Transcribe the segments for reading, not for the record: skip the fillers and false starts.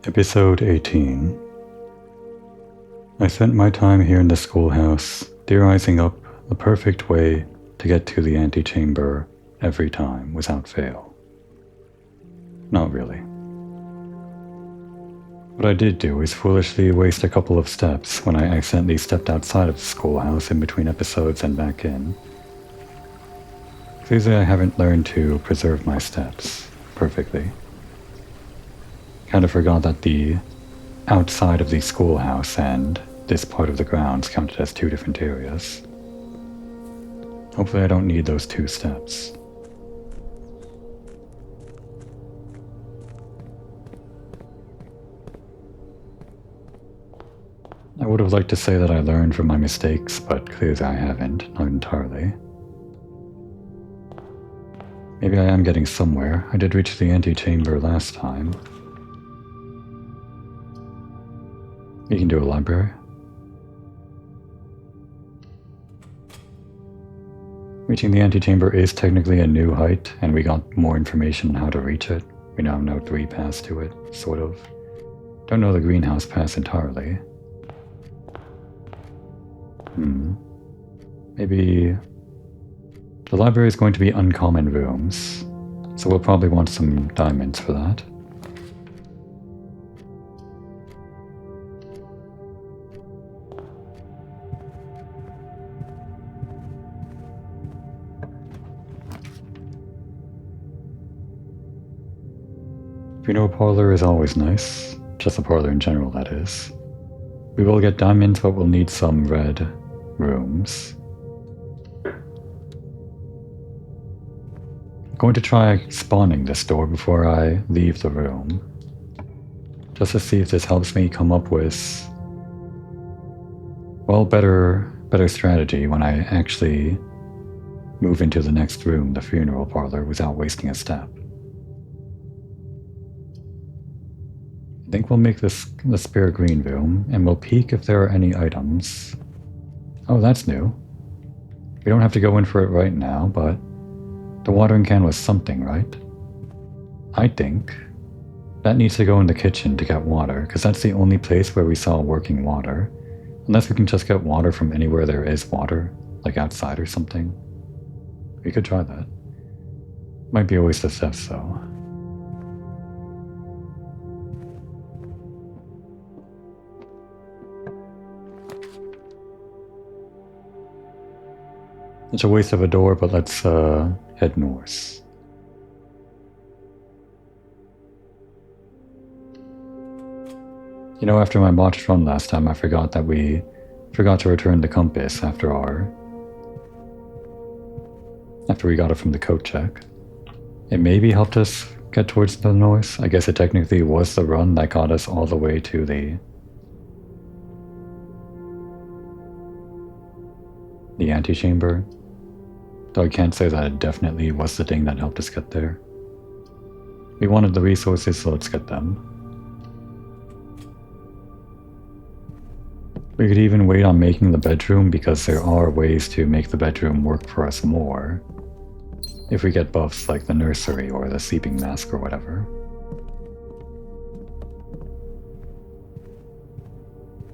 Episode 18. I spent my time here in the schoolhouse, theorizing up the perfect way to get to the antechamber every time without fail. Not really. What I did do is foolishly waste a couple of steps when I accidentally stepped outside of the schoolhouse in between episodes and back in. Clearly I haven't learned to preserve my steps perfectly. Kind of forgot that the outside of the schoolhouse and this part of the grounds counted as two different areas. Hopefully I don't need those 2 steps. I would have liked to say that I learned from my mistakes, but clearly I haven't, not entirely. Maybe I am getting somewhere. I did reach the antechamber last time. We can do a library. Reaching the antechamber is technically a new height, and we got more information on how to reach it. We now know 3 paths to it, sort of. Don't know the greenhouse pass entirely. Maybe... The library is going to be uncommon rooms, so we'll probably want some diamonds for that. Funeral parlor is always nice. Just a parlor in general, that is. We will get diamonds, but we'll need some red rooms. I'm going to try spawning this door before I leave the room. Just to see if this helps me come up with, well, better strategy when I actually move into the next room, the funeral parlor, without wasting a step. I think we'll make this the spare green room, and we'll peek if there are any items. Oh, that's new. We don't have to go in for it right now, but the watering can was something, right? I think that needs to go in the kitchen to get water, because that's the only place where we saw working water. Unless we can just get water from anywhere there is water, like outside or something. We could try that. Might be a waste of steps, though. It's a waste of a door, but let's head north. You know, after my botched run last time, I forgot that we forgot to return the compass after we got it from the code check. It maybe helped us get towards the north. I guess it technically was the run that got us all the way to the antechamber. Though I can't say that it definitely was the thing that helped us get there. We wanted the resources, so let's get them. We could even wait on making the bedroom, because there are ways to make the bedroom work for us more. If we get buffs like the nursery or the sleeping mask or whatever.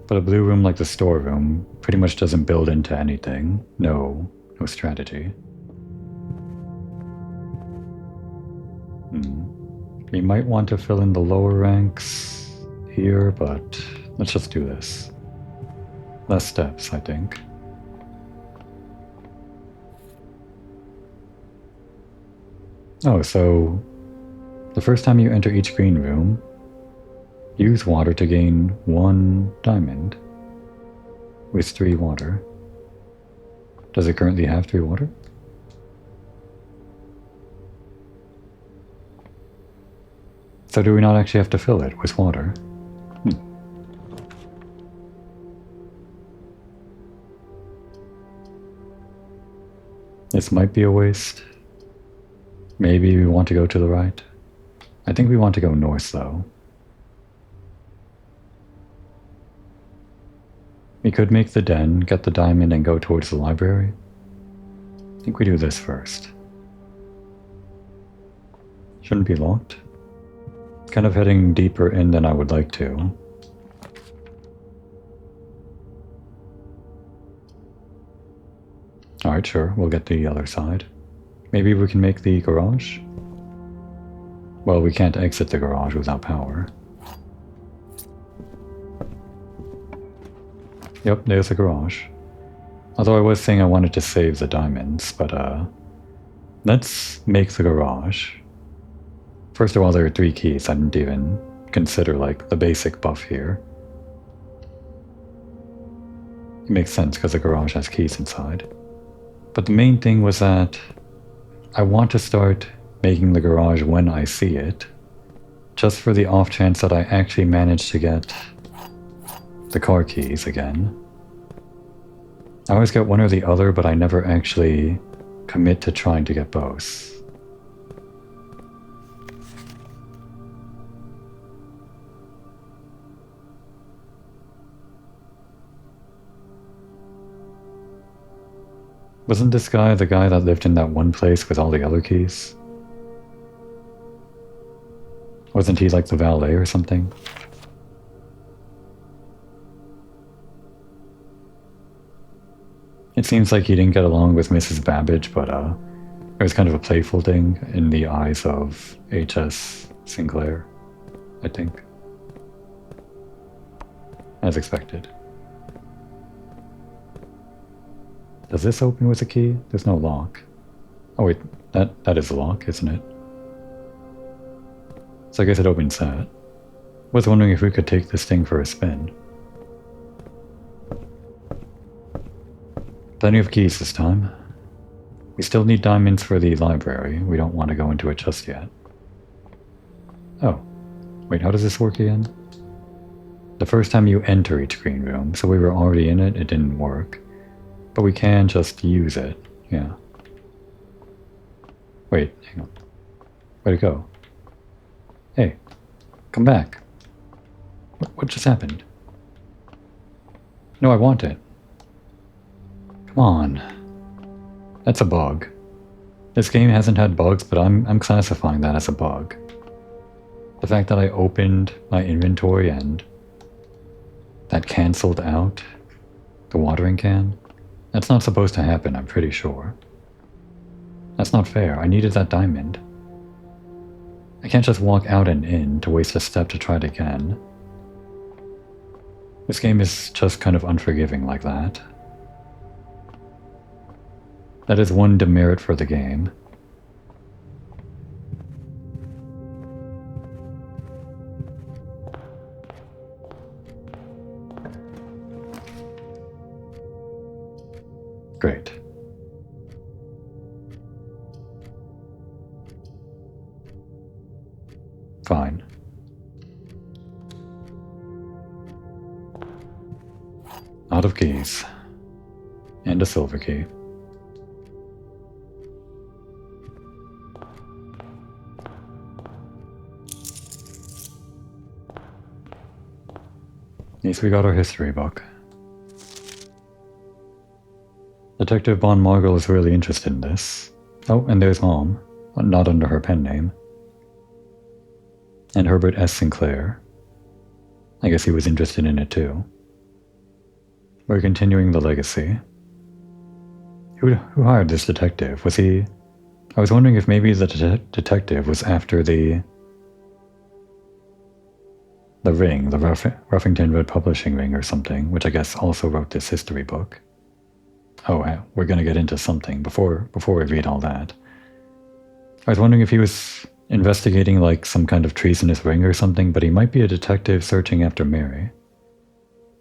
But a blue room like the storeroom pretty much doesn't build into anything. No strategy. We might want to fill in the lower ranks here, but let's just do this. Less steps, I think. Oh, so the first time you enter each green room, use water to gain 1 diamond with 3 water. Does it currently have 3 water? So do we not actually have to fill it with water? This might be a waste. Maybe we want to go to the right. I think we want to go north, though. We could make the den, get the diamond, and go towards the library. I think we do this first. Shouldn't be locked. kind of heading deeper in than I would like to. Alright, sure, we'll get the other side. Maybe we can make the garage? Well, we can't exit the garage without power. Yep, there's the garage. Although I was saying I wanted to save the diamonds, but let's make the garage. First of all, there are 3 keys. I didn't even consider, like, the basic buff here. It makes sense because the garage has keys inside. But the main thing was that I want to start making the garage when I see it, just for the off chance that I actually manage to get the car keys again. I always get one or the other, but I never actually commit to trying to get both. Wasn't this guy the guy that lived in that one place with all the other keys? Wasn't he like the valet or something? It seems like he didn't get along with Mrs. Babbage, but it was kind of a playful thing in the eyes of H.S. Sinclair, I think. As expected. Does this open with a key? There's no lock. Oh wait, that is a lock, isn't it? So I guess it opens that. Was wondering if we could take this thing for a spin. Plenty of keys this time. We still need diamonds for the library. We don't want to go into it just yet. Oh. Wait, how does this work again? The first time you enter each green room, so we were already in it, it didn't work. But we can just use it, yeah. Wait, hang on. Where'd it go? Hey, come back. What just happened? No, I want it. Come on. That's a bug. This game hasn't had bugs, but I'm classifying that as a bug. The fact that I opened my inventory and that cancelled out the watering can, that's not supposed to happen, I'm pretty sure. That's not fair. I needed that diamond. I can't just walk out and in to waste a step to try it again. This game is just kind of unforgiving like that. That is one demerit for the game. Great. Fine. Out of keys. And a silver key. At least we got our history book. Detective Bon Margle is really interested in this. Oh, and there's Mom, not under her pen name. And Herbert S. Sinclair. I guess he was interested in it too. We're continuing the legacy. Who hired this detective? Was he... I was wondering if maybe the detective was after the Ring, the Ruffington Red Publishing Ring or something, which I guess also wrote this history book. Oh, we're gonna get into something before we read all that. I was wondering if he was investigating like some kind of treasonous ring or something, but he might be a detective searching after Mary.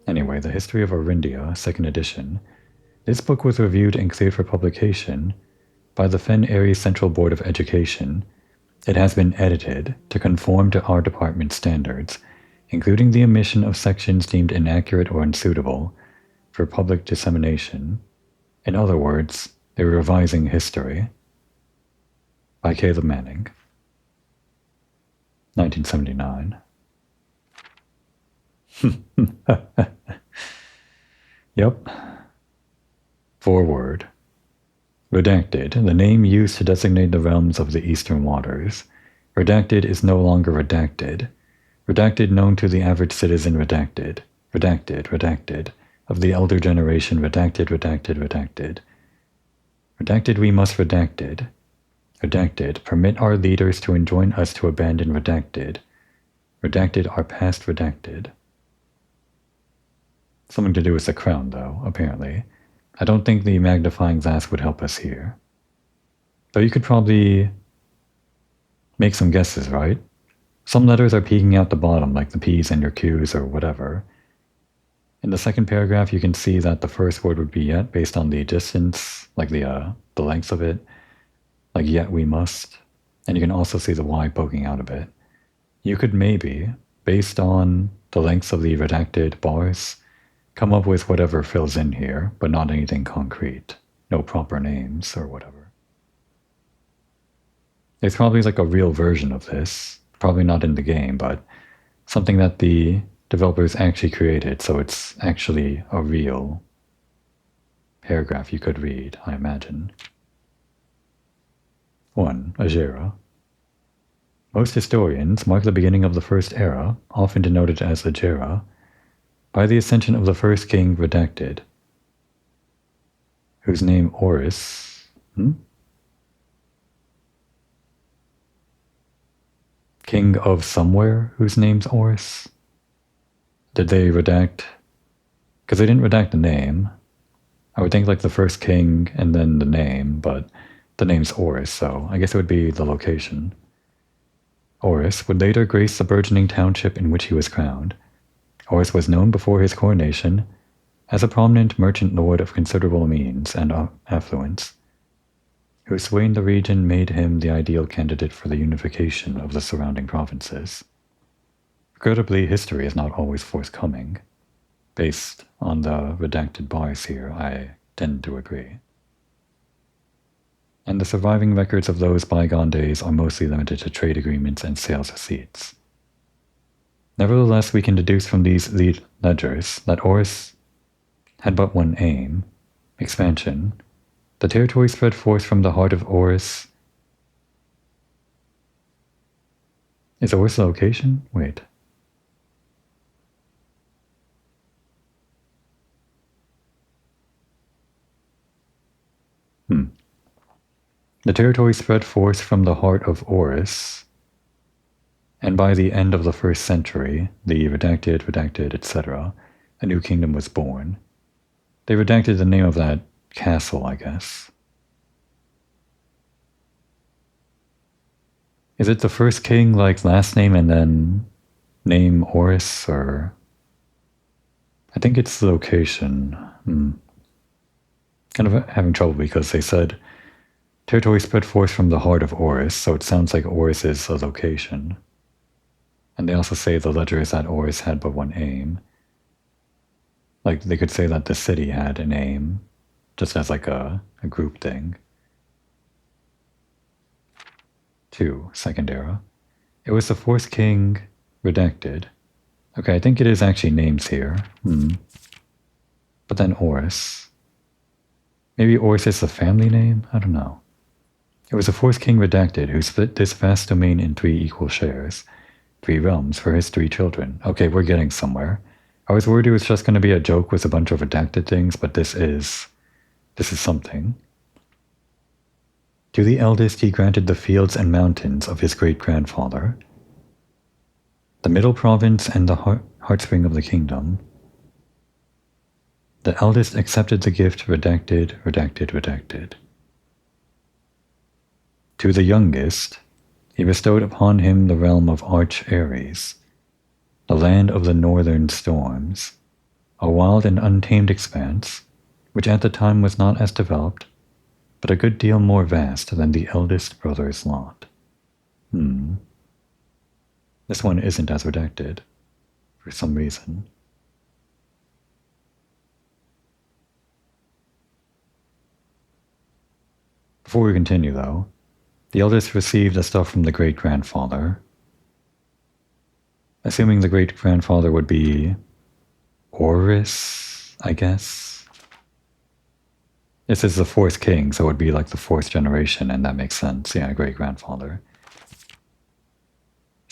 Anyway, The History of Orindia, 2nd edition. This book was reviewed and cleared for publication by the Fen Area Central Board of Education. It has been edited to conform to our department's standards, including the omission of sections deemed inaccurate or unsuitable for public dissemination. In other words, they're revising history. By Caleb Manning. 1979. Yep. Forward. Redacted. The name used to designate the realms of the Eastern Waters Redacted is no longer redacted. Redacted known to the average citizen redacted. Redacted, redacted. Of the elder generation redacted, redacted, redacted. Redacted we must redacted. Redacted. Permit our leaders to enjoin us to abandon redacted. Redacted are past redacted. Something to do with the crown, though, apparently. I don't think the magnifying glass would help us here. Though you could probably make some guesses, right? Some letters are peeking out the bottom, like the P's and your Q's or whatever. In the second paragraph, you can see that the first word would be yet, based on the distance, like the length of it. Like yet we must. And you can also see the Y poking out a bit. You could maybe, based on the lengths of the redacted bars, come up with whatever fills in here, but not anything concrete. No proper names or whatever. There's probably like a real version of this. Probably not in the game, but something that the developers actually created, so it's actually a real paragraph you could read, I imagine. 1. Agera. Most historians mark the beginning of the first era, often denoted as Agera, by the ascension of the first king redacted, whose name Horus, King of somewhere, whose name's Horus? Did they redact? Because they didn't redact the name. I would think like the first king and then the name, but the name's Horus, so I guess it would be the location. Horus would later grace the burgeoning township in which he was crowned. Horus was known before his coronation as a prominent merchant lord of considerable means and affluence, whose sway in the region made him the ideal candidate for the unification of the surrounding provinces. Regrettably, history is not always forthcoming. Based on the redacted bars here, I tend to agree. And the surviving records of those bygone days are mostly limited to trade agreements and sales receipts. Nevertheless, we can deduce from these ledgers that Horus had but one aim, expansion. The territory spread forth from the heart of Horus. Is Horus the location? Wait. The territory spread forth from the heart of Horus, and by the end of the 1st century, the redacted, etc., a new kingdom was born. They redacted the name of that castle, I guess. Is it the first king, like last name and then name Horus, or... I think it's the location. Kind of having trouble because they said territory spread forth from the heart of Horus, so it sounds like Horus is a location. And they also say the ledger is that Horus had but one aim. Like, they could say that the city had an aim, just as like a group thing. 2. Second era. It was the 4th king redacted. Okay, I think it is actually names here. But then Horus. Maybe Horus is the family name? I don't know. It was the 4th king redacted who split this vast domain in 3 equal shares. 3 realms for his 3 children. Okay, we're getting somewhere. I was worried it was just going to be a joke with a bunch of redacted things, but this is something. To the eldest he granted the fields and mountains of his great-grandfather, the middle province and the heartspring of the kingdom. The eldest accepted the gift redacted. To the youngest, he bestowed upon him the realm of Arch Ares, the land of the northern storms, a wild and untamed expanse, which at the time was not as developed, but a good deal more vast than the eldest brother's lot. This one isn't as redacted, for some reason. Before we continue, though, the eldest received the stuff from the great-grandfather. Assuming the great-grandfather would be Horus, I guess. This is the 4th king, so it would be like the 4th generation, and that makes sense. Yeah, great-grandfather.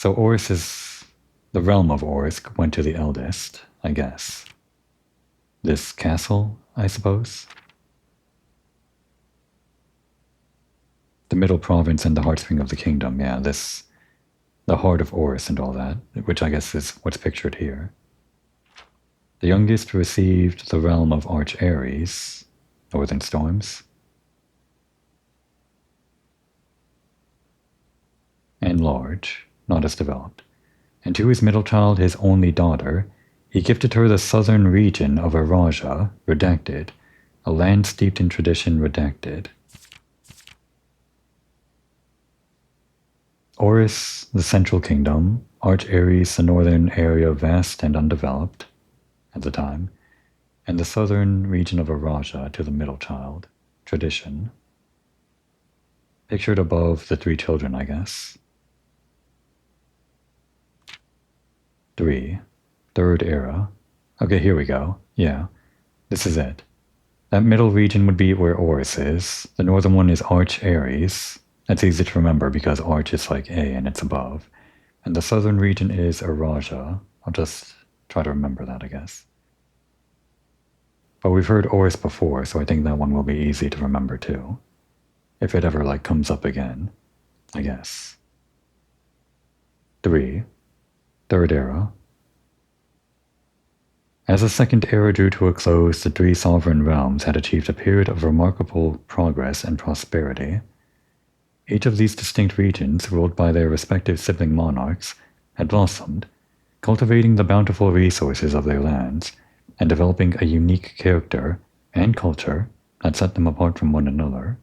So Oris is... the realm of Oris went to the eldest, I guess. This castle, I suppose? The middle province and the heartstring of the kingdom, yeah, this... the heart of Oris and all that, which I guess is what's pictured here. The youngest received the realm of Arch Ares, Northern Storms, and large, not as developed. And to his middle child, his only daughter, he gifted her the southern region of Araja, redacted, a land steeped in tradition, redacted. Oris, the central kingdom, Arch Ares, the northern area vast and undeveloped at the time, and the southern region of Araja to the middle child, tradition. Pictured above the three children, I guess. 3. Third era. Okay, here we go. Yeah, this is it. That middle region would be where Oris is. The northern one is Arch Ares. That's easy to remember because Arch is like A and it's above. And the southern region is Araja. I'll just try to remember that, I guess. But we've heard Oris before, so I think that one will be easy to remember too. If it ever, comes up again, I guess. 3. Third era. As the second era drew to a close, the three sovereign realms had achieved a period of remarkable progress and prosperity. Each of these distinct regions, ruled by their respective sibling monarchs, had blossomed, cultivating the bountiful resources of their lands, and developing a unique character and culture that set them apart from one another.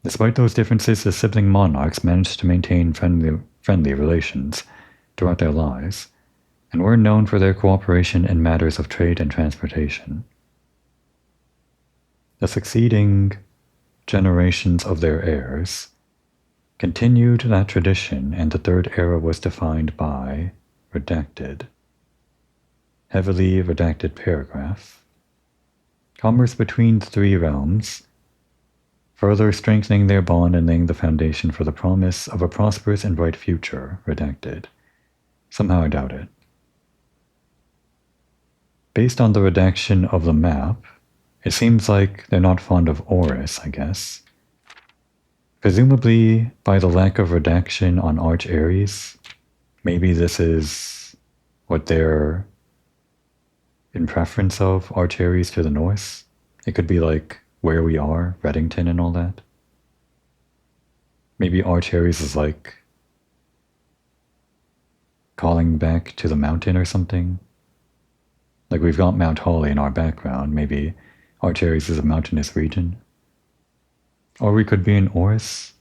Despite those differences, the sibling monarchs managed to maintain friendly relations throughout their lives, and were known for their cooperation in matters of trade and transportation. The succeeding generations of their heirs continued that tradition, and the third era was defined by redacted, heavily redacted paragraph. Commerce between the three realms, further strengthening their bond and laying the foundation for the promise of a prosperous and bright future, redacted. Somehow I doubt it. Based on the redaction of the map, it seems like they're not fond of Oris, I guess. Presumably, by the lack of redaction on Arch Ares, maybe this is what they're in preference of, Arch Ares to the north. It could be like where we are, Reddington and all that. Maybe Arch Ares is like calling back to the mountain or something. Like we've got Mount Holly in our background, maybe Arch Ares is a mountainous region. Or we could be in Oris.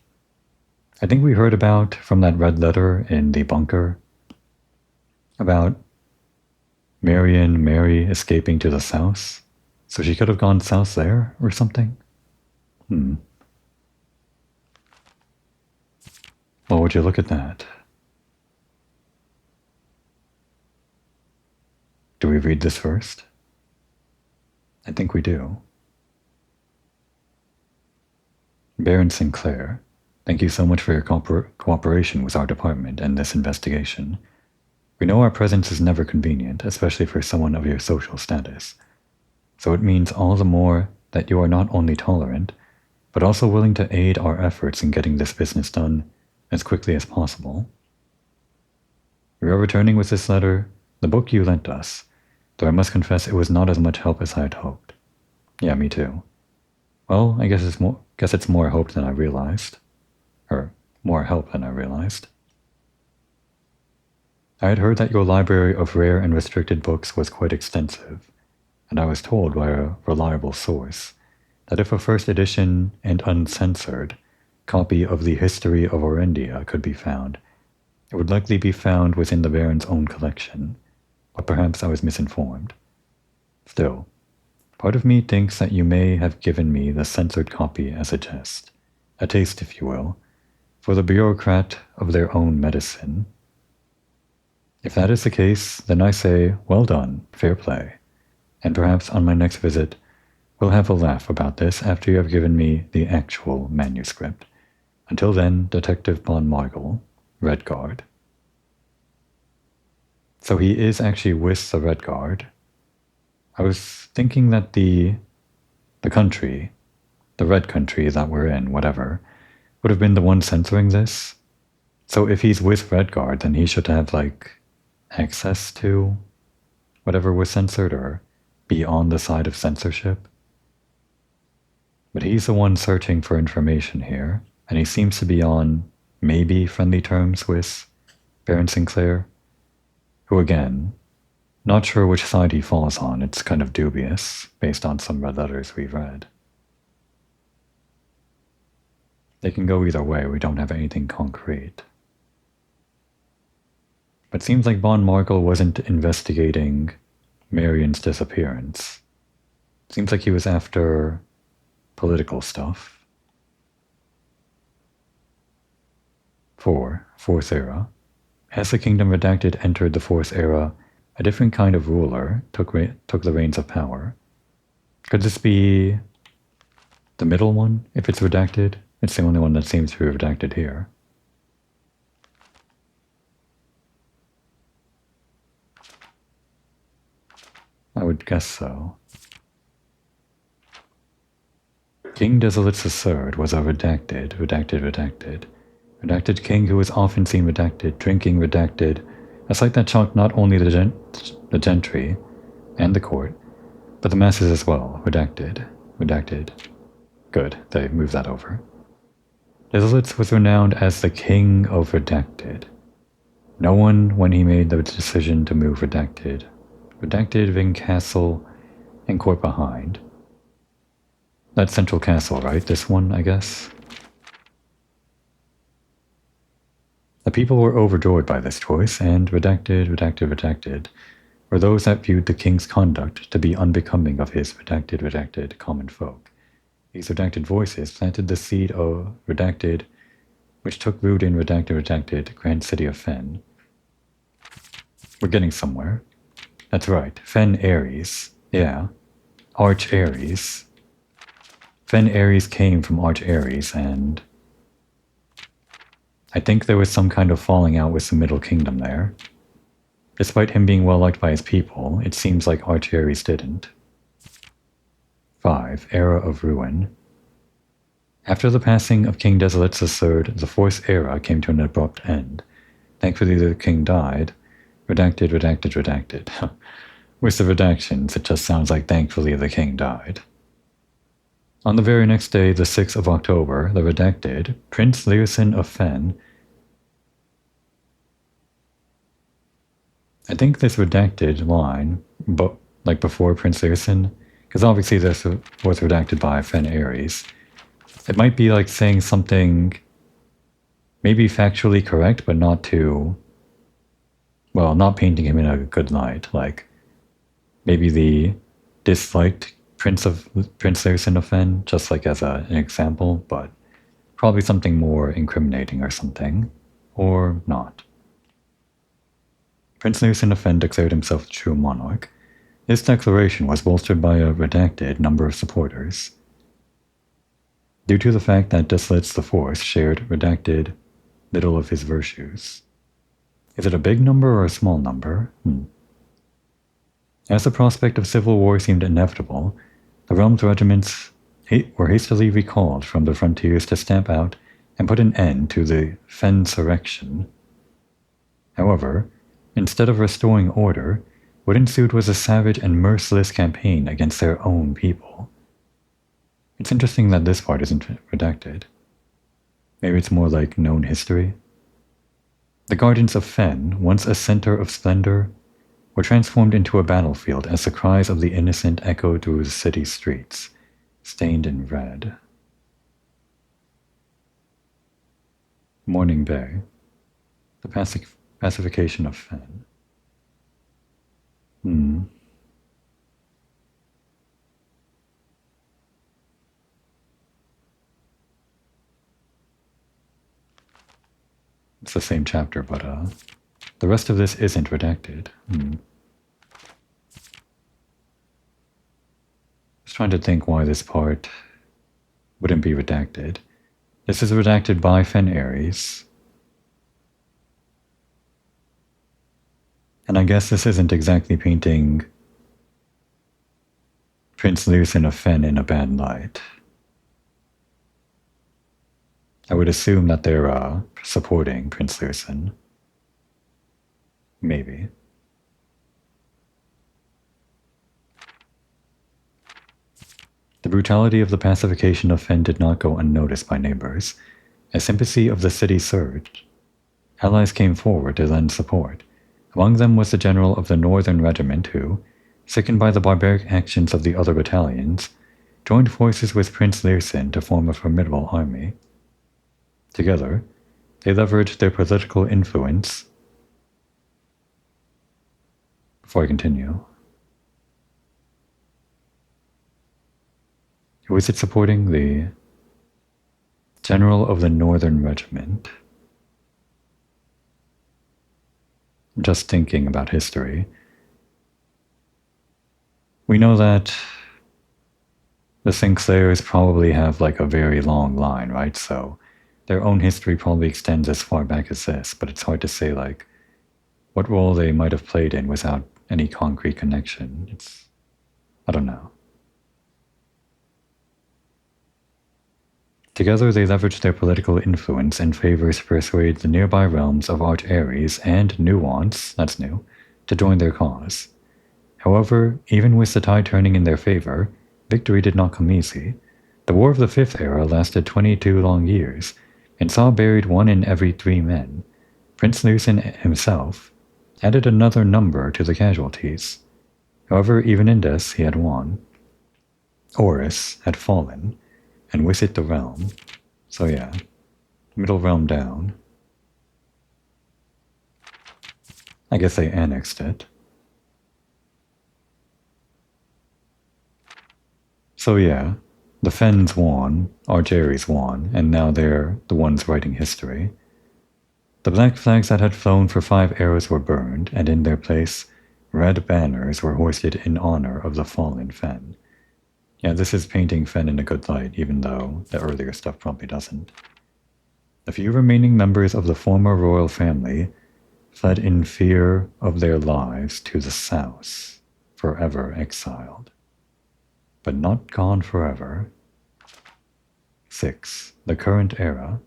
I think we heard about, from that red letter in the bunker, about Mary escaping to the south. So she could have gone south there or something? Well, would you look at that? Do we read this first? I think we do. Baron Sinclair, thank you so much for your cooperation with our department and this investigation. We know our presence is never convenient, especially for someone of your social status. So it means all the more that you are not only tolerant, but also willing to aid our efforts in getting this business done as quickly as possible. We are returning with this letter, the book you lent us, though I must confess it was not as much help as I had hoped. Yeah, me too. Well, I guess it's more hope than I realized. Or more help than I realized. I had heard that your library of rare and restricted books was quite extensive, and I was told by a reliable source that if a first edition and uncensored copy of the History of Orendia could be found, it would likely be found within the Baron's own collection, but perhaps I was misinformed. Still, part of me thinks that you may have given me the censored copy as a jest, a taste, if you will, for the bureaucrat of their own medicine. If that is the case, then I say, well done, fair play, and perhaps on my next visit, we'll have a laugh about this after you have given me the actual manuscript. Until then, Detective Von Margel, Red Guard. So he is actually with the Red Guard. I was thinking that the country, the red country that we're in, whatever, would have been the one censoring this. So if he's with Red Guard, then he should have, like, access to whatever was censored or be on the side of censorship. But he's the one searching for information here, and he seems to be on maybe friendly terms with Baron Sinclair, who, again, not sure which side he falls on. It's kind of dubious based on some red letters we've read. They can go either way. We don't have anything concrete. But seems like Von Markel wasn't investigating Marion's disappearance. Seems like he was after political stuff. 4. Fourth Era. As the Kingdom Redacted entered the Fourth Era, a different kind of ruler took the reins of power. Could this be the middle one, if it's redacted? It's the only one that seems to be redacted here. I would guess so. King Desolate III was a redacted king who was often seen redacted, drinking redacted, a sight that shocked not only the gentry and the court, but the masses as well. Redacted. Good, they moved that over. Desolate was renowned as the king of redacted. No one, when he made the decision to move redacted Ving Castle and court behind. That's Central Castle, right? This one, I guess? The people were overjoyed by this choice, and redacted were those that viewed the king's conduct to be unbecoming of his redacted common folk. These redacted voices planted the seed of redacted, which took root in redacted grand city of Fen. We're getting somewhere. That's right, Fen Ares. Yeah, Arch Ares. Fen Ares came from Arch Ares, and I think there was some kind of falling out with the Middle Kingdom there. Despite him being well liked by his people, it seems like Arch Ares didn't. 5. Era of Ruin. After the passing of King Desolate III, the Fourth Era came to an abrupt end. Thankfully the king died. Redacted. With the redactions, it just sounds like thankfully the king died. On the very next day, the 6th of October, the redacted, Prince Leosin of Fen. I think this redacted line, but like before Prince Leosin, because obviously this was redacted by Fen Ares. It might be like saying something maybe factually correct, but not too, well, not painting him in a good light. Like maybe the disliked Prince Leosin of Fen, just like as an example, but probably something more incriminating or something, or not. Prince Leosin of Fen declared himself the true monarch. This declaration was bolstered by a redacted number of supporters. Due to the fact that Desolate IV shared redacted little of his virtues. Is it a big number or a small number? As the prospect of civil war seemed inevitable, the realm's regiments were hastily recalled from the frontiers to stamp out and put an end to the Fensurrection. However, instead of restoring order, what ensued was a savage and merciless campaign against their own people. It's interesting that this part isn't redacted. Maybe it's more like known history. The gardens of Fen, once a center of splendor, were transformed into a battlefield as the cries of the innocent echoed through the city streets, stained in red. Morning Bay. The pacification of Fen. It's the same chapter, but the rest of this isn't redacted. Just trying to think why this part wouldn't be redacted. This is redacted by Fen Ares. And I guess this isn't exactly painting Prince Lucen of Fen in a bad light. I would assume that they're supporting Prince Lucen. Maybe. The brutality of the pacification of Fen did not go unnoticed by neighbors. As sympathy of the city surged, allies came forward to lend support. Among them was the general of the Northern Regiment who, sickened by the barbaric actions of the other battalions, joined forces with Prince Lucen to form a formidable army. Together, they leveraged their political influence. Before I continue, who is it supporting? The general of the Northern Regiment. Just thinking about history, we know that the Sinclairs probably have like a very long line, right? So their own history probably extends as far back as this, but it's hard to say like what role they might have played in without any concrete connection. I don't know. Together they leveraged their political influence and favors to persuade the nearby realms of Arch Ares and Nuance, that's new, to join their cause. However, even with the tide turning in their favor, victory did not come easy. The War of the Fifth Era lasted 22 long years, and saw buried 1 in every 3 men. Prince Lucen himself added another number to the casualties. However, even in this, he had won. Horus had fallen, and with it the realm. So yeah, middle realm down. I guess they annexed it. So yeah, the Fens won, Arch Ares won, and now they're the ones writing history. The black flags that had flown for 5 eras were burned, and in their place, red banners were hoisted in honor of the fallen Fen. Yeah, this is painting Fen in a good light, even though the earlier stuff probably doesn't. The few remaining members of the former royal family fled in fear of their lives to the south, forever exiled. But not gone forever. 6. The current era.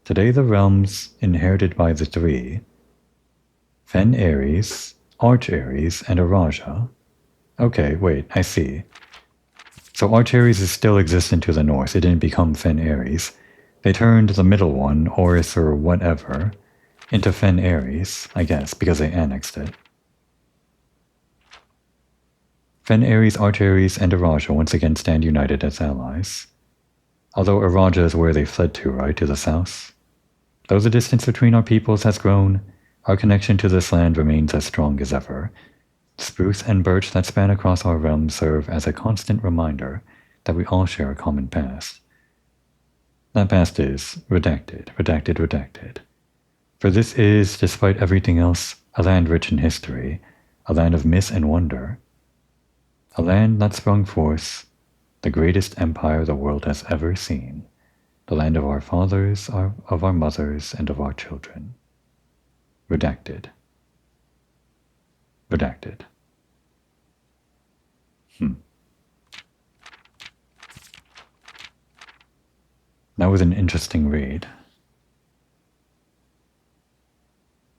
Today the realms inherited by the 3, Fen Ares, Arch Ares, and Araja. Okay, wait, I see. So Arch Ares is still existent to the north. It didn't become Fen Ares. They turned the middle one, Horus or whatever, into Fen Ares, I guess, because they annexed it. Fen Ares, Arch Ares, and Araja once again stand united as allies. Although Araja is where they fled to, right, to the south? Though the distance between our peoples has grown, our connection to this land remains as strong as ever. Spruce and birch that span across our realm serve as a constant reminder that we all share a common past. That past is redacted, redacted, redacted. For this is, despite everything else, a land rich in history, a land of myth and wonder. A land that sprung forth the greatest empire the world has ever seen, the land of our fathers, of our mothers, and of our children. Redacted. Redacted. That was an interesting read.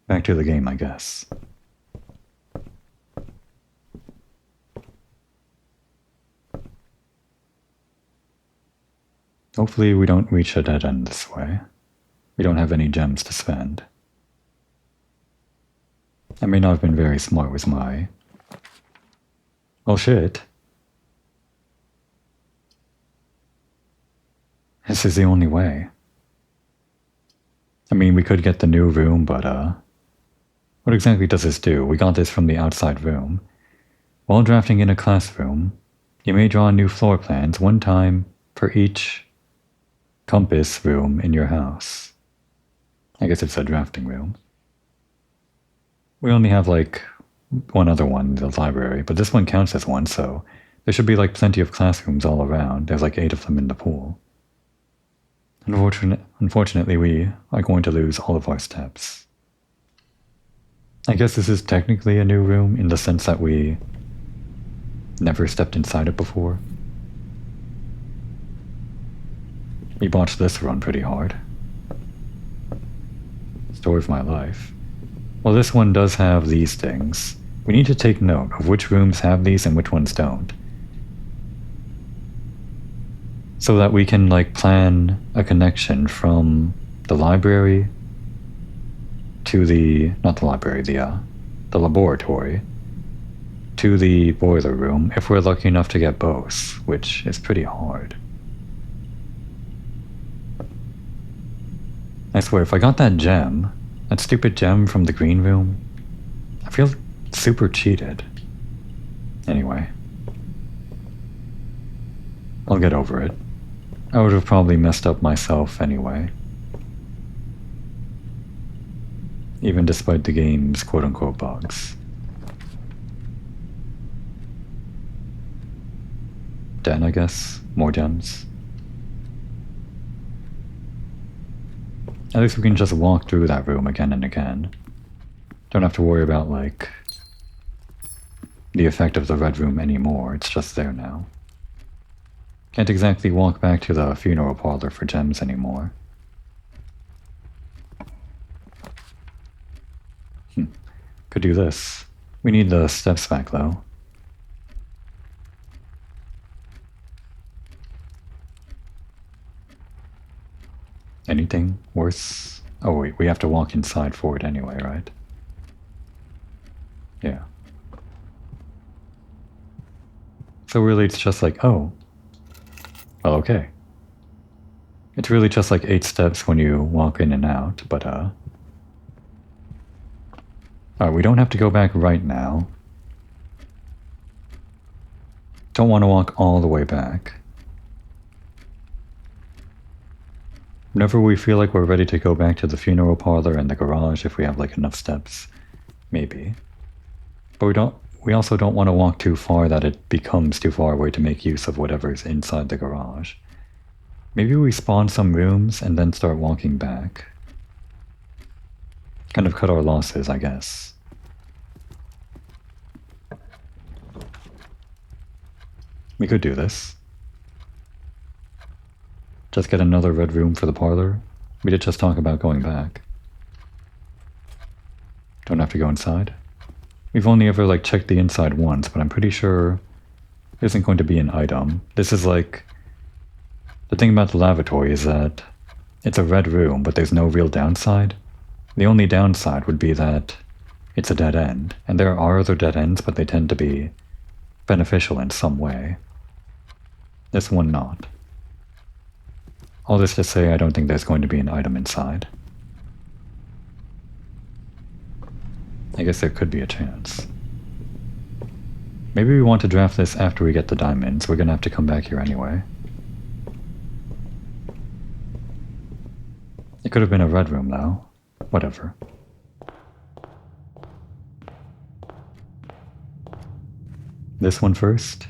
Back to the game, I guess. Hopefully we don't reach a dead end this way. We don't have any gems to spend. I may not have been very smart with my... Oh shit. This is the only way. I mean, we could get the new room, but what exactly does this do? We got this from the outside room. While drafting in a classroom, you may draw new floor plans 1 time for each compass room in your house. I guess it's a drafting room. We only have like 1 other one in the library, but this one counts as one, so there should be like plenty of classrooms all around. There's like 8 of them in the pool. Unfortunately, we are going to lose all of our steps. I guess this is technically a new room in the sense that we never stepped inside it before. We botched this run pretty hard. Story of my life. Well, this one does have these things. We need to take note of which rooms have these and which ones don't. So that we can, like, plan a connection from the library to the... not the library, the laboratory to the boiler room, if we're lucky enough to get both, which is pretty hard. I swear, if I got that gem, that stupid gem from the green room, I feel super cheated. Anyway. I'll get over it. I would have probably messed up myself anyway. Even despite the game's quote-unquote bugs. Den, I guess? More gems? At least we can just walk through that room again and again. Don't have to worry about, like, the effect of the red room anymore, it's just there now. Can't exactly walk back to the funeral parlor for gems anymore. Could do this. We need the steps back though. Anything worse? Oh wait, we have to walk inside for it anyway, right? Yeah. So really it's just like, oh. Well, okay. It's really just like 8 steps when you walk in and out, but alright, we don't have to go back right now. Don't want to walk all the way back. Whenever we feel like we're ready to go back to the funeral parlor and the garage, if we have like enough steps, maybe. But we also don't want to walk too far that it becomes too far away to make use of whatever's inside the garage. Maybe we spawn some rooms and then start walking back. Kind of cut our losses, I guess. We could do this. Just get another red room for the parlor. We did just talk about going back. Don't have to go inside. We've only ever like checked the inside once, but I'm pretty sure there isn't going to be an item. This is like... The thing about the lavatory is that it's a red room, but there's no real downside. The only downside would be that it's a dead end, and there are other dead ends, but they tend to be beneficial in some way. This one not. All this to say, I don't think there's going to be an item inside. I guess there could be a chance. Maybe we want to draft this after we get the diamonds. We're gonna have to come back here anyway. It could have been a red room though. Whatever. This one first?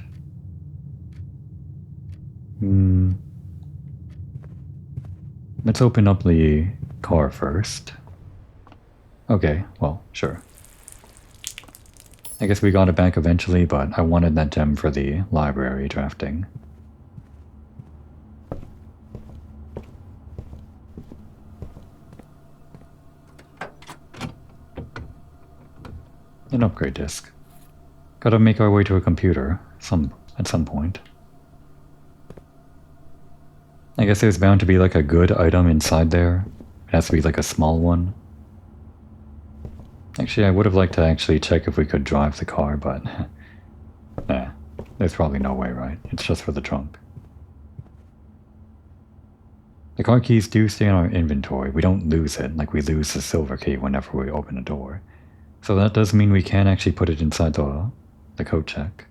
Let's open up the car first. Okay, well, sure. I guess we got it back eventually, but I wanted that gem for the library drafting. An upgrade disk. Gotta make our way to a computer at some point. I guess there's bound to be like a good item inside there. It has to be like a small one. Actually, I would have liked to actually check if we could drive the car, but... nah, there's probably no way, right? It's just for the trunk. The car keys do stay in our inventory. We don't lose it, like we lose the silver key whenever we open a door. So that does mean we can actually put it inside the code check.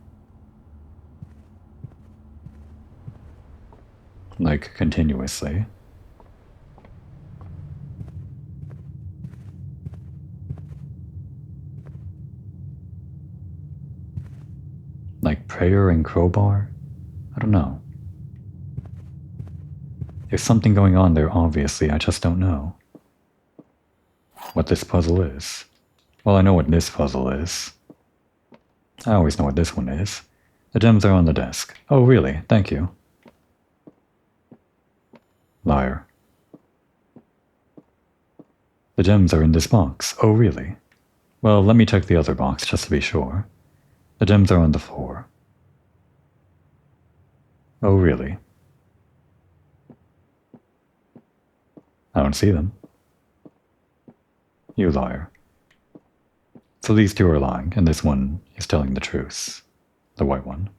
Like, continuously. Like prayer and crowbar? I don't know. There's something going on there, obviously, I just don't know what this puzzle is. Well, I know what this puzzle is. I always know what this one is. The gems are on the desk. Oh, really? Thank you. Liar. The gems are in this box. Oh, really? Well, let me check the other box just to be sure. The gems are on the floor. Oh, really? I don't see them. You liar. So these two are lying, and this one is telling the truth. The white one.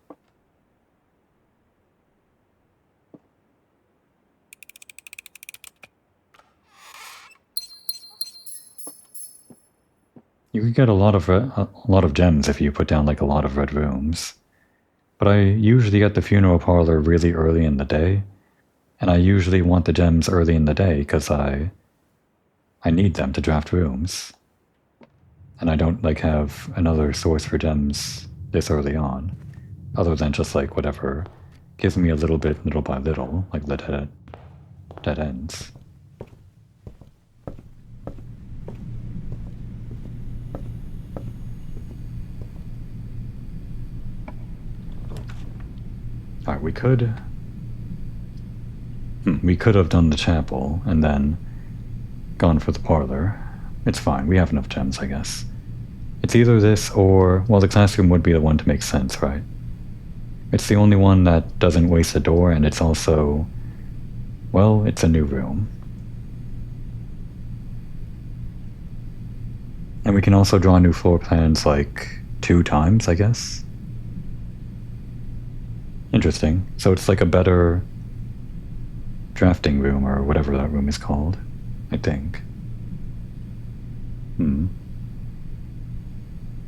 You could get a lot of gems if you put down like a lot of red rooms. But I usually get the funeral parlor really early in the day, and I usually want the gems early in the day because I need them to draft rooms. And I don't like have another source for gems this early on, other than just like whatever gives me a little bit, little by little, like the dead ends. Alright, we could have done the chapel and then gone for the parlor. It's fine, we have enough gems, I guess. It's either this or, well, the classroom would be the one to make sense, right? It's the only one that doesn't waste a door, and it's also, well, it's a new room. And we can also draw new floor plans like 2 times, I guess. Interesting. So it's like a better drafting room, or whatever that room is called, I think.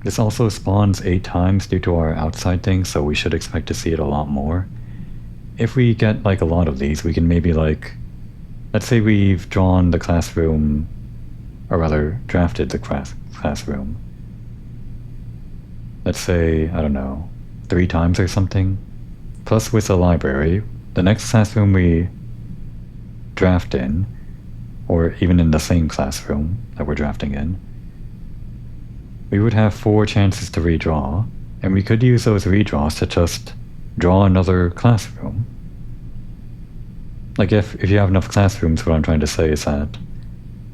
This also spawns 8 times due to our outside thing, so we should expect to see it a lot more. If we get like a lot of these, we can maybe like, let's say we've drawn the classroom, or rather drafted the classroom. Let's say, I don't know, 3 times or something. Plus with the library, the next classroom we draft in, or even in the same classroom that we're drafting in, we would have 4 chances to redraw, and we could use those redraws to just draw another classroom. Like if you have enough classrooms, what I'm trying to say is that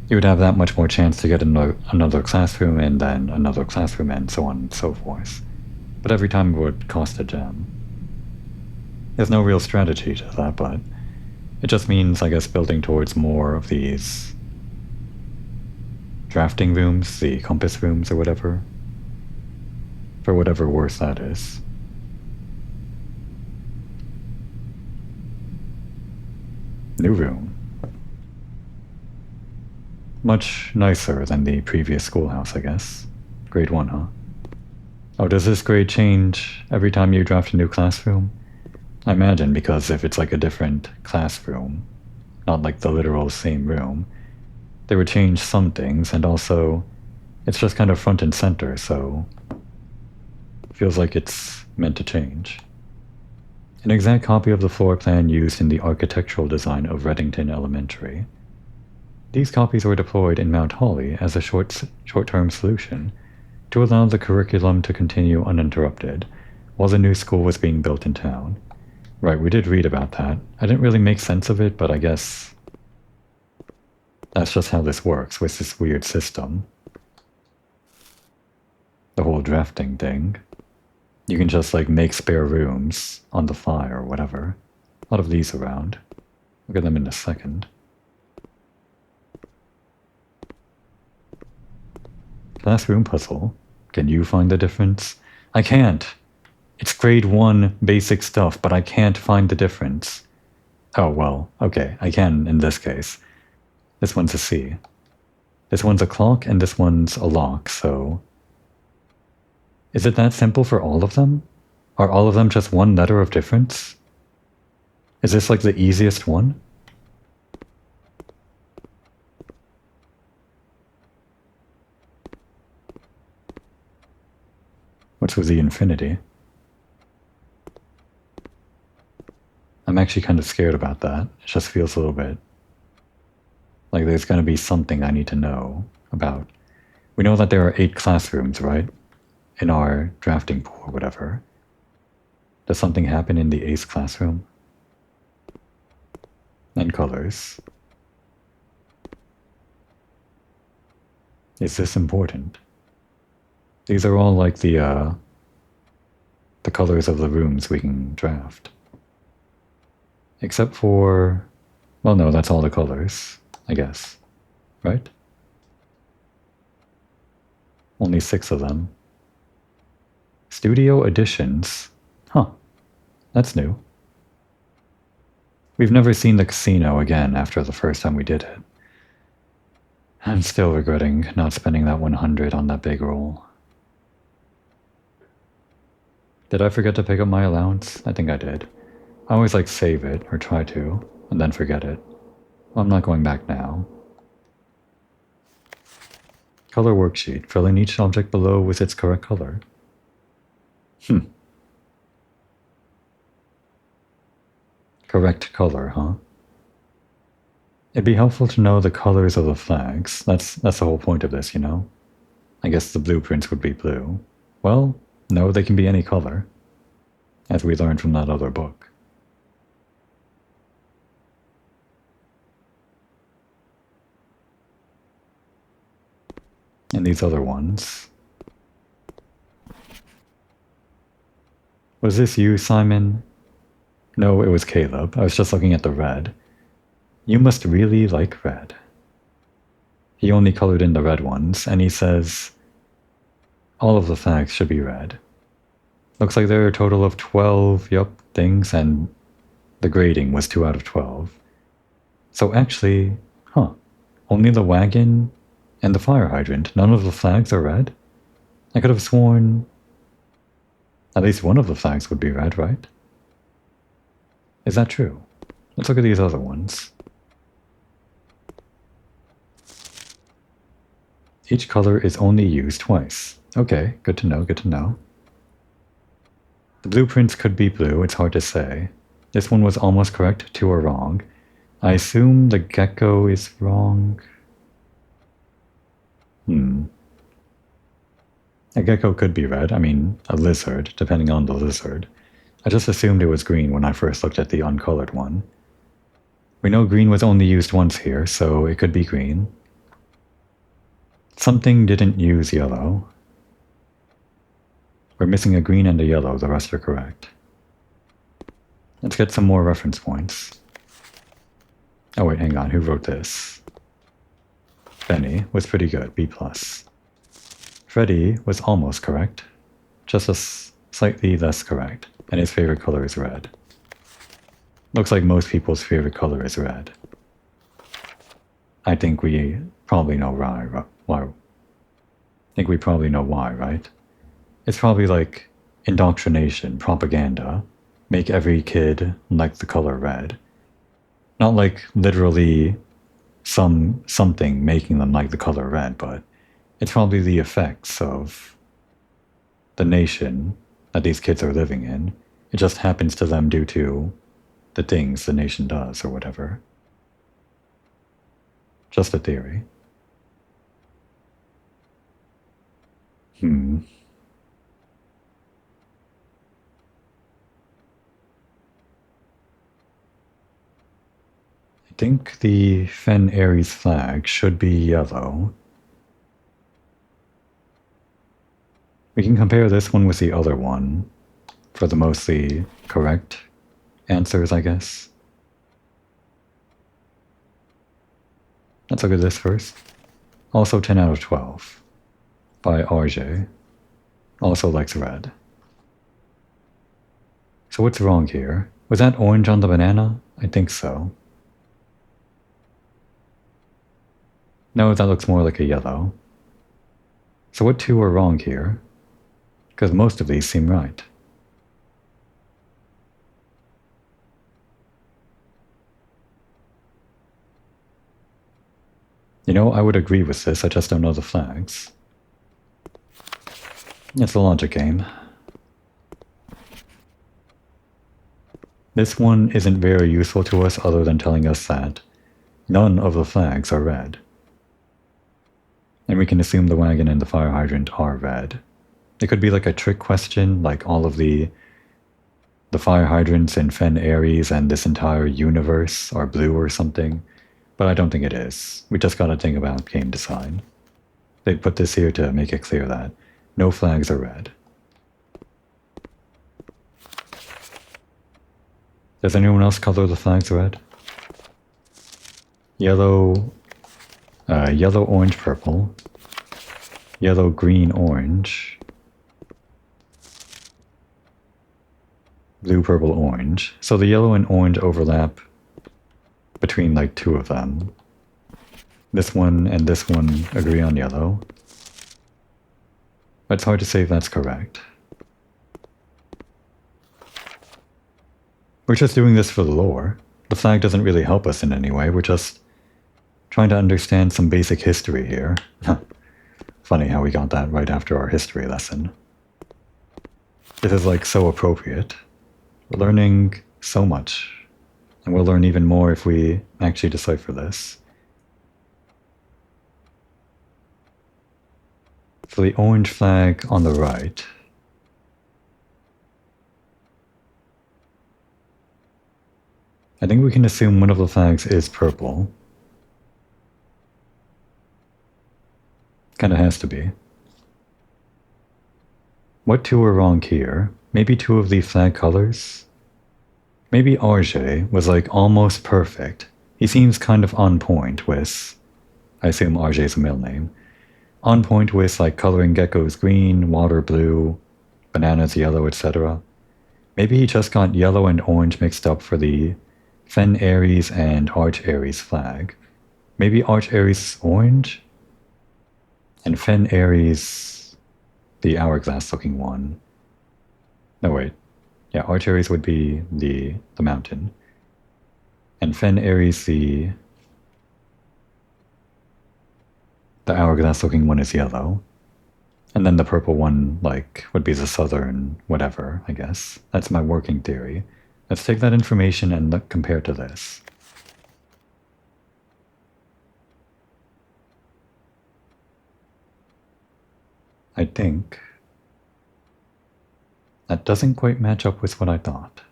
you would have that much more chance to get another classroom in, then another classroom in, so on and so forth. But every time it would cost a gem. There's no real strategy to that, but it just means, I guess, building towards more of these drafting rooms, the compass rooms or whatever, for whatever worth that is. New room. Much nicer than the previous schoolhouse, I guess. Grade 1, huh? Oh, does this grade change every time you draft a new classroom? I imagine, because if it's like a different classroom, not like the literal same room, they would change some things, and also it's just kind of front and center, so it feels like it's meant to change. An exact copy of the floor plan used in the architectural design of Reddington Elementary. These copies were deployed in Mount Holly as a short-term solution to allow the curriculum to continue uninterrupted while the new school was being built in town. Right, we did read about that. I didn't really make sense of it, but I guess that's just how this works with this weird system. The whole drafting thing. You can just like make spare rooms on the fly or whatever. A lot of these around. Look at them in a second. Classroom puzzle. Can you find the difference? I can't. It's grade 1 basic stuff, but I can't find the difference. Oh, well, okay, I can in this case. This one's a C. This one's a clock, and this one's a lock, so... Is it that simple for all of them? Are all of them just 1 letter of difference? Is this like the easiest one? What's with the infinity? I'm actually kind of scared about that. It just feels a little bit like there's going to be something I need to know about We know that there are 8 classrooms, right? In our drafting pool or whatever. Does something happen in the 8th classroom? And colors. Is this important? These are all like the colors of the rooms we can draft. Except for... well, no, that's all the colors, I guess. Right? Only 6 of them. Studio Editions. Huh. That's new. We've never seen the casino again after the first time we did it. I'm still regretting not spending that 100 on that big roll. Did I forget to pick up my allowance? I think I did. I always like save it, or try to, and then forget it. Well, I'm not going back now. Color worksheet. Fill in each object below with its correct color. Correct color, huh? It'd be helpful to know the colors of the flags. That's the whole point of this, you know? I guess the blueprints would be blue. Well, no, they can be any color. As we learned from that other book. And these other ones. Was this you, Simon? No, it was Caleb. I was just looking at the red. You must really like red. He only colored in the red ones, and he says all of the flags should be red. Looks like there are a total of 12, things, and the grading was 2 out of 12. So actually, only the wagon and the fire hydrant. None of the flags are red? I could have sworn at least one of the flags would be red, right? Is that true? Let's look at these other ones. Each color is only used twice. Okay, good to know, good to know. The blueprints could be blue, it's hard to say. This one was almost correct, 2 are wrong. I assume the gecko is wrong. A gecko could be red, I mean, a lizard, depending on the lizard. I just assumed it was green when I first looked at the uncolored one. We know green was only used once here, so it could be green. Something didn't use yellow. We're missing a green and a yellow, the rest are correct. Let's get some more reference points. Oh wait, hang on, who wrote this? Benny was pretty good, B+. Freddy was almost correct, just slightly less correct, and his favorite color is red. Looks like most people's favorite color is red. I think we probably know why. Right? It's probably like indoctrination, propaganda. Make every kid like the color red. Not like literally something making them like the color red, but it's probably the effects of the nation that these kids are living in. It just happens to them due to the things the nation does or whatever. Just a theory. I think the Fen Ares flag should be yellow. We can compare this one with the other one for the mostly correct answers, I guess. Let's look at this first. Also 10 out of 12 by RJ. Also likes red. So what's wrong here? Was that orange on the banana? I think so. No, that looks more like a yellow. So what 2 are wrong here? Because most of these seem right. You know, I would agree with this, I just don't know the flags. It's a logic game. This one isn't very useful to us other than telling us that none of the flags are red. And we can assume the wagon and the fire hydrant are red. It could be like a trick question, like all of the fire hydrants in Fen Ares and this entire universe are blue or something, but I don't think it is. We just gotta think about game design. They put this here to make it clear that no flags are red. Does anyone else color the flags red? Yellow, yellow, orange, purple. Yellow, green, orange. Blue, purple, orange. So the yellow and orange overlap between like two of them. This one and this one agree on yellow. But it's hard to say if that's correct. We're just doing this for the lore. The flag doesn't really help us in any way. We're just trying to understand some basic history here. Funny how we got that right after our history lesson. This is like so appropriate. We're learning so much. And we'll learn even more if we actually decipher this. So the orange flag on the right. I think we can assume one of the flags is purple. Kinda has to be. What two are wrong here? Maybe two of the flag colors? Maybe RJ was like almost perfect. He seems kind of on point with, I assume RJ is a middle name, on point with like coloring geckos green, water blue, bananas yellow, etc. Maybe he just got yellow and orange mixed up for the Fen Ares and Arch Ares flag. Maybe Arch Ares is orange? And Fen Ares, the hourglass looking one. No wait. Yeah, Arch Ares would be the mountain. And Fen Ares, the hourglass looking one is yellow. And then the purple one, like, would be the southern whatever, I guess. That's my working theory. Let's take that information and look, compare to this. I think that doesn't quite match up with what I thought.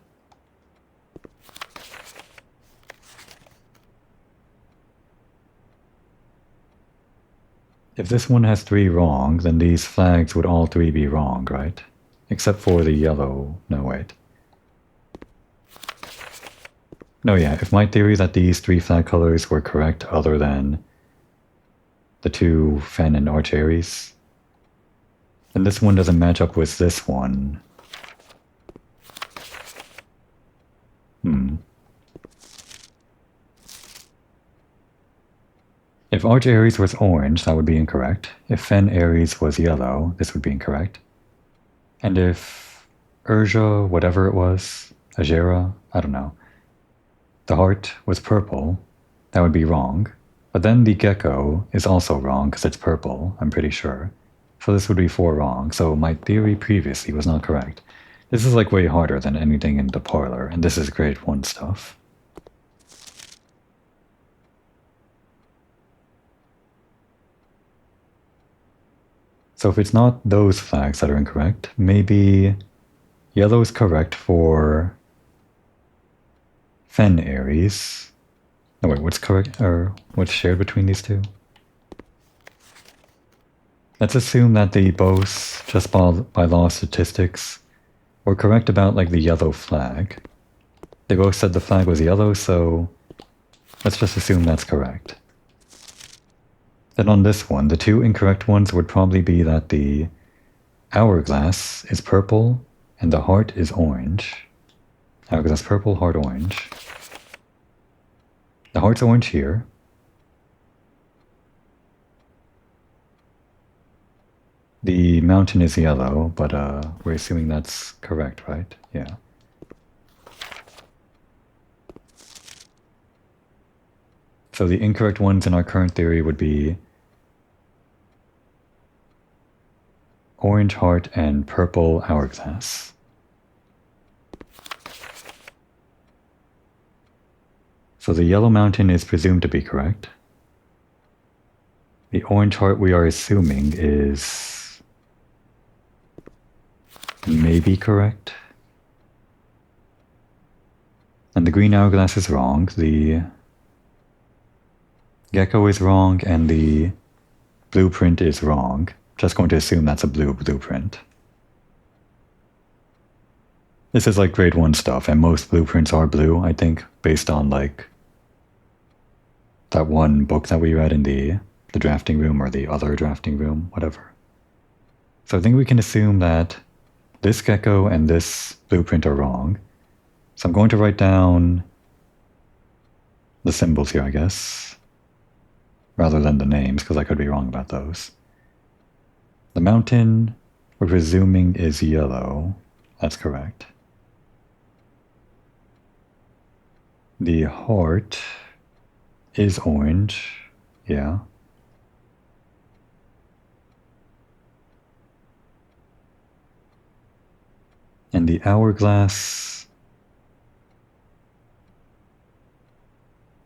If this one has 3 wrong, then these flags would all 3 be wrong, right? Except for the yellow. No, wait. No, yeah, if my theory that these 3 flag colors were correct other than the 2 Fen and Arch Ares, then this one doesn't match up with this one. If Arch Ares was orange, that would be incorrect. If Fen Ares was yellow, this would be incorrect. And if Urja, whatever it was, Ajera, I don't know, the heart was purple, that would be wrong. But then the gecko is also wrong because it's purple, I'm pretty sure. So this would be 4 wrong, so my theory previously was not correct. This is like way harder than anything in the parlor, and this is grade 1 stuff. So if it's not those flags that are incorrect, maybe yellow is correct for Fen Ares. No wait, what's correct, or what's shared between these two? Let's assume that they both, just by law of statistics, were correct about like the yellow flag. They both said the flag was yellow, so let's just assume that's correct. Then on this one, the 2 incorrect ones would probably be that the hourglass is purple and the heart is orange. Hourglass purple, heart orange. The heart's orange here. The mountain is yellow, but we're assuming that's correct, right? Yeah. So the incorrect ones in our current theory would be orange heart and purple hourglass. So the yellow mountain is presumed to be correct. The orange heart we are assuming is maybe correct. And the green hourglass is wrong. The gecko is wrong, and the blueprint is wrong. Just going to assume that's a blue blueprint. This is like grade 1 stuff, and most blueprints are blue, I think, based on like that one book that we read in the drafting room or the other drafting room, whatever. So I think we can assume that this gecko and this blueprint are wrong. So I'm going to write down the symbols here, I guess, rather than the names, because I could be wrong about those. The mountain, we're presuming, is yellow. That's correct. The heart is orange. Yeah. And the hourglass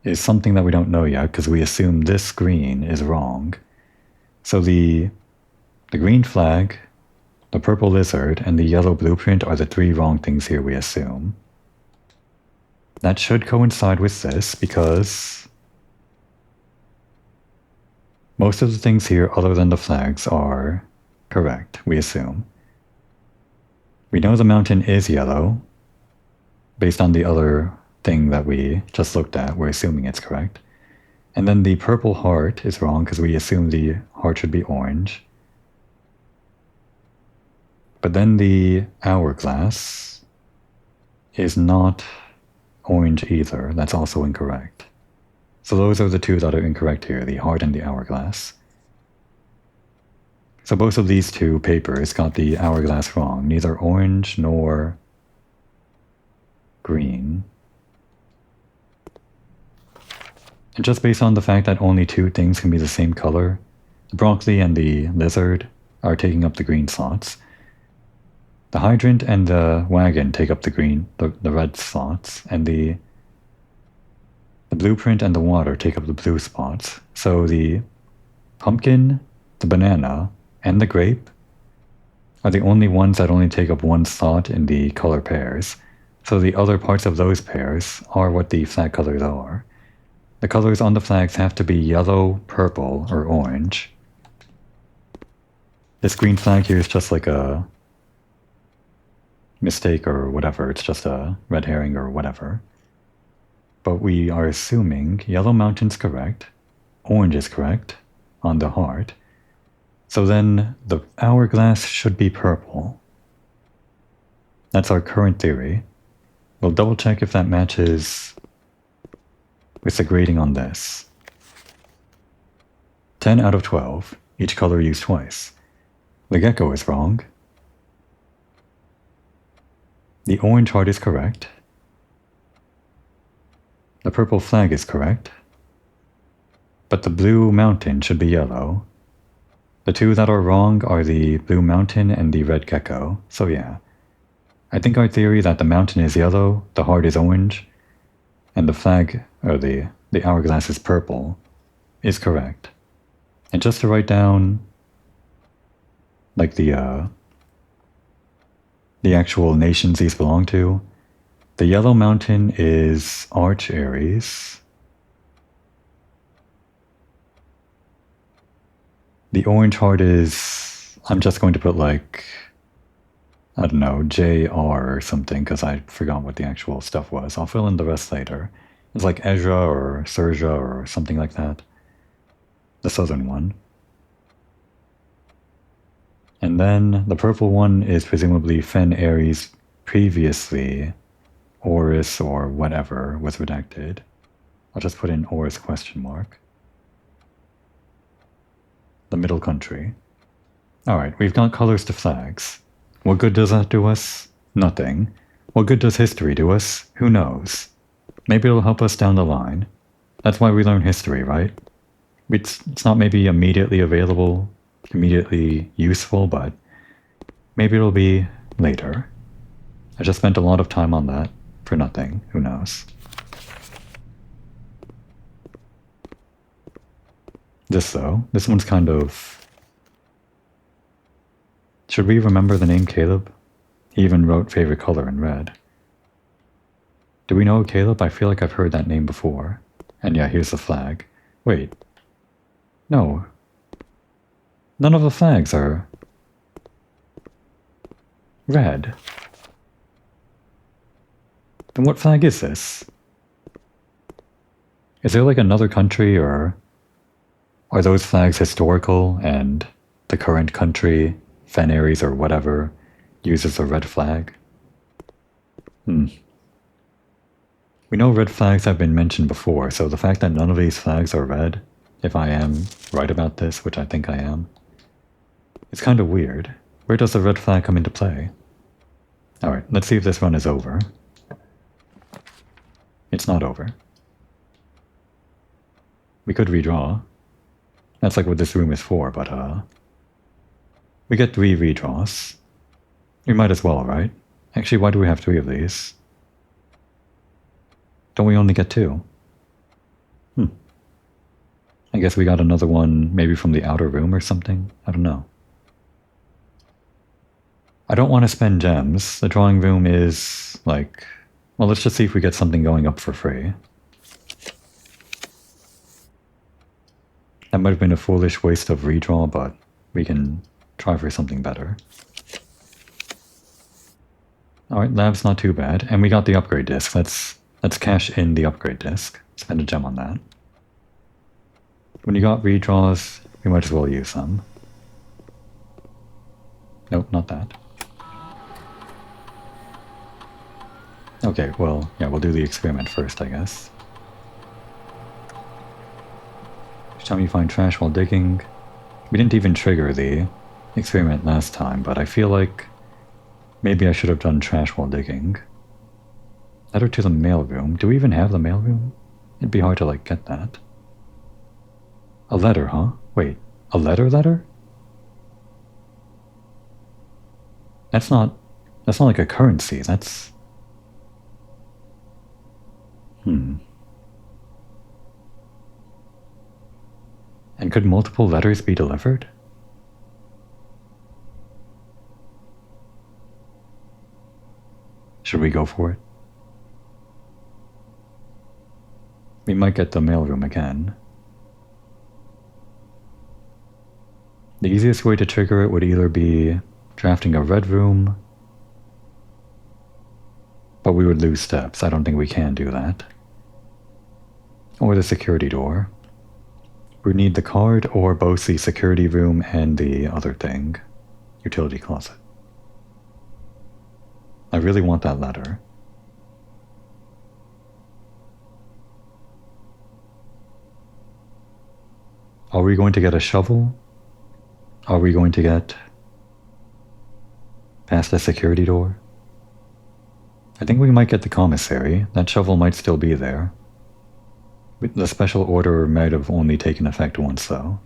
is something that we don't know yet, because we assume this green is wrong. So the green flag, the purple lizard, and the yellow blueprint are the 3 wrong things here we assume. That should coincide with this, because most of the things here other than the flags are correct, we assume. We know the mountain is yellow. Based on the other thing that we just looked at, we're assuming it's correct. And then the purple heart is wrong, because we assume the heart should be orange. But then the hourglass is not orange either. That's also incorrect. So those are the 2 that are incorrect here, the heart and the hourglass. So both of these 2 papers got the hourglass wrong, neither orange nor green. And just based on the fact that only 2 things can be the same color, the broccoli and the lizard are taking up the green slots. The hydrant and the wagon take up the red slots, and the blueprint and the water take up the blue spots. So the pumpkin, the banana, and the grape are the only ones that only take up 1 slot in the color pairs. So the other parts of those pairs are what the flag colors are. The colors on the flags have to be yellow, purple, or orange. This green flag here is just like a mistake or whatever. It's just a red herring or whatever. But we are assuming yellow mountain's correct, orange is correct on the heart. So then the hourglass should be purple. That's our current theory. We'll double check if that matches with the grading on this. 10 out of 12, each color used twice. The gecko is wrong. The orange heart is correct. The purple flag is correct. But the blue mountain should be yellow. The 2 that are wrong are the blue mountain and the red gecko. So yeah, I think our theory that the mountain is yellow, the heart is orange, and the flag, or the hourglass is purple, is correct. And just to write down like the actual nations these belong to, the yellow mountain is Arch Aries. The orange heart is, I'm just going to put like, I don't know, JR or something, because I forgot what the actual stuff was. I'll fill in the rest later. It's like Ezra or Serja or something like that. The southern one. And then the purple one is presumably Fen Aries previously, Oris or whatever was redacted. I'll just put in Oris question mark. The middle country. Alright, we've got colors to flags. What good does that do us? Nothing. What good does history do us? Who knows? Maybe it'll help us down the line. That's why we learn history, right? It's not maybe immediately available, immediately useful, but maybe it'll be later. I just spent a lot of time on that for nothing. Who knows? This though, this one's kind of... Should we remember the name Caleb? He even wrote favorite color in red. Do we know Caleb? I feel like I've heard that name before. And yeah, here's the flag. Wait. No. None of the flags are... red. Then what flag is this? Is there like another country, or... Are those flags historical and the current country, Fenaries or whatever, uses a red flag? We know red flags have been mentioned before, so the fact that none of these flags are red, if I am right about this, which I think I am, it's kind of weird. Where does the red flag come into play? Alright, let's see if this run is over. It's not over. We could redraw. That's like what this room is for, but we get 3 redraws. We might as well, right? Actually, why do we have 3 of these? Don't we only get 2? I guess we got another one maybe from the outer room or something? I don't know. I don't want to spend gems. The drawing room is, like... Well, let's just see if we get something going up for free. That might have been a foolish waste of redraw, but we can try for something better. Alright, lab's not too bad. And we got the upgrade disc. Let's cash in the upgrade disc. Spend a gem on that. When you got redraws, we might as well use them. Nope, not that. Okay, well, yeah, we'll do the experiment first, I guess. Each time you find trash while digging... We didn't even trigger the experiment last time, but I feel like maybe I should have done trash while digging. Letter to the mailroom. Do we even have the mailroom? It'd be hard to, like, get that. A letter, huh? Wait, a letter? That's not like a currency, that's... And could multiple letters be delivered? Should we go for it? We might get the mailroom again. The easiest way to trigger it would either be drafting a red room, but we would lose steps. I don't think we can do that. Or the security door. We need the card or both the security room and the other thing. Utility closet. I really want that letter. Are we going to get a shovel? Are we going to get past the security door? I think we might get the commissary. That shovel might still be there. The special order might have only taken effect once, though.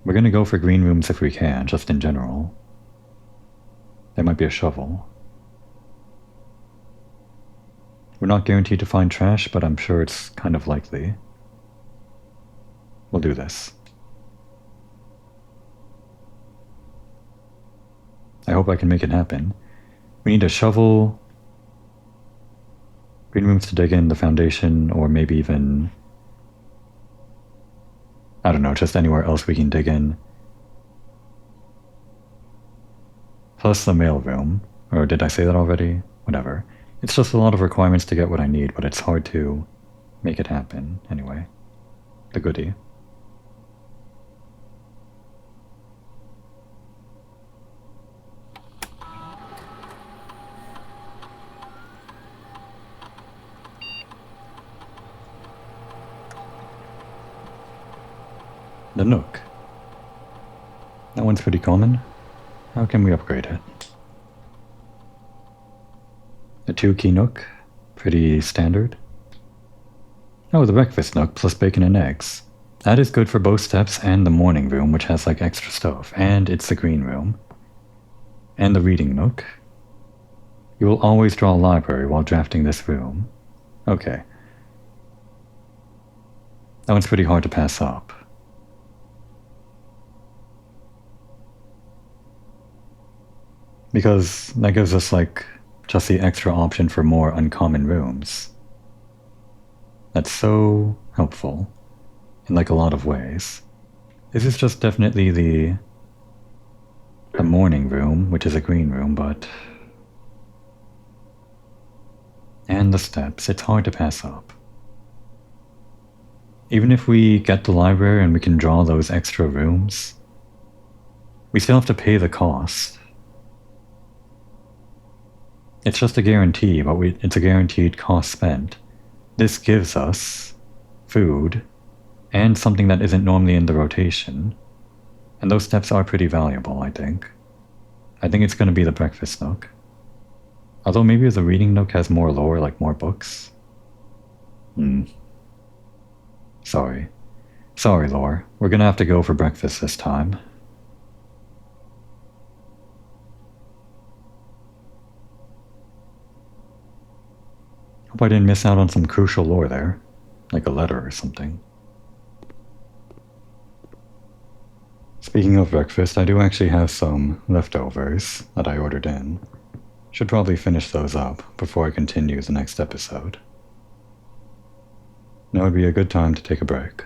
We're gonna go for green rooms if we can, just in general. There might be a shovel. We're not guaranteed to find trash, but I'm sure it's kind of likely. We'll do this. I hope I can make it happen. We need a shovel, green rooms to dig in, the foundation, or maybe even... I don't know, just anywhere else we can dig in. Plus the mailroom. Or did I say that already? Whatever. It's just a lot of requirements to get what I need, but it's hard to make it happen, anyway. The goodie. The Nook. That one's pretty common. How can we upgrade it? A 2-key Nook. Pretty standard. Oh, the breakfast Nook plus bacon and eggs. That is good for both steps and the morning room, which has like extra stuff. And it's the green room. And the reading Nook. You will always draw a library while drafting this room. Okay. That one's pretty hard to pass up. Because that gives us, like, just the extra option for more uncommon rooms. That's so helpful in, like, a lot of ways. This is just definitely the morning room, which is a green room, but... And the steps, it's hard to pass up. Even if we get the library and we can draw those extra rooms, we still have to pay the cost. It's just a guarantee, but it's a guaranteed cost spent. This gives us food and something that isn't normally in the rotation. And those steps are pretty valuable, I think. I think it's going to be the breakfast nook. Although maybe the reading nook has more lore, like more books. Sorry. Sorry, lore. We're going to have to go for breakfast this time. Hope I didn't miss out on some crucial lore there. Like a letter or something. Speaking of breakfast, I do actually have some leftovers that I ordered in. Should probably finish those up before I continue the next episode. Now would be a good time to take a break.